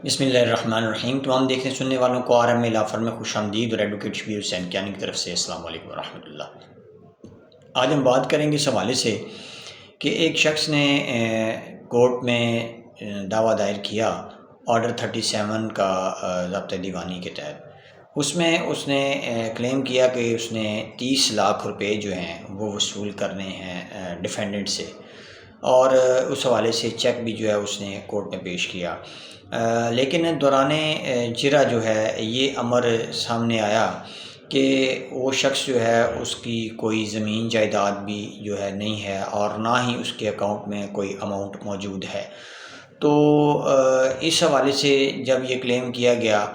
بسم اللہ الرحمن الرحیم۔ تمام دیکھنے سننے والوں کو آر ایم لا فرم میں خوش آمدید اور ایڈوکیٹ شبیر حسین کیانی کی طرف سے السلام علیکم ورحمۃ اللہ۔ آج ہم بات کریں گے اس حوالے سے کہ ایک شخص نے کورٹ میں دعویٰ دائر کیا آرڈر 37 کا ضابطۂ دیوانی کے تحت۔ اس میں اس نے کلیم کیا کہ اس نے 30 لاکھ روپے جو ہیں وہ وصول کرنے ہیں ڈیفینڈنٹ سے، اور اس حوالے سے چیک بھی جو ہے اس نے کورٹ میں پیش کیا۔ لیکن دوران جرا جو ہے یہ امر سامنے آیا کہ وہ شخص جو ہے اس کی کوئی زمین جائیداد بھی جو ہے نہیں ہے، اور نہ ہی اس کے اکاؤنٹ میں کوئی اماؤنٹ موجود ہے۔ تو اس حوالے سے جب یہ کلیم کیا گیا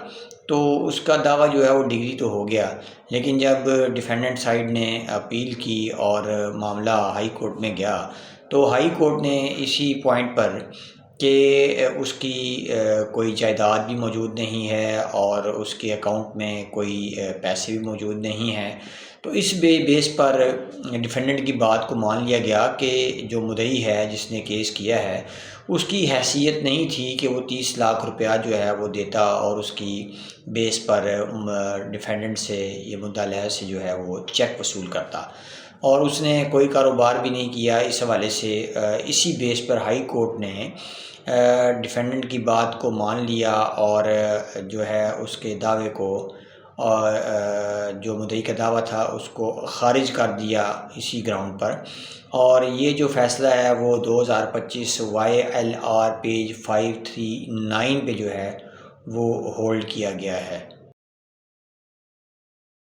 تو اس کا دعویٰ جو ہے وہ ڈگری تو ہو گیا، لیکن جب ڈیفینڈنٹ سائڈ نے اپیل کی اور معاملہ ہائی کورٹ میں گیا تو ہائی کورٹ نے اسی پوائنٹ پر کہ اس کی کوئی جائیداد بھی موجود نہیں ہے اور اس کے اکاؤنٹ میں کوئی پیسے بھی موجود نہیں ہیں، تو اس بیس پر ڈیفینڈنٹ کی بات کو مان لیا گیا کہ جو مدعی ہے جس نے کیس کیا ہے اس کی حیثیت نہیں تھی کہ وہ 30 لاکھ روپیہ جو ہے وہ دیتا اور اس کی بیس پر ڈیفینڈنٹ سے یہ مدعا علیہ سے جو ہے وہ چیک وصول کرتا، اور اس نے کوئی کاروبار بھی نہیں کیا۔ اس حوالے سے اسی بیس پر ہائی کورٹ نے ڈیفینڈنٹ کی بات کو مان لیا اور جو ہے اس کے دعوے کو، اور جو مدعی کا دعویٰ تھا اس کو خارج کر دیا اسی گراؤنڈ پر۔ اور یہ جو فیصلہ ہے وہ 2025 YLR پیج 539 پہ جو ہے وہ ہولڈ کیا گیا ہے۔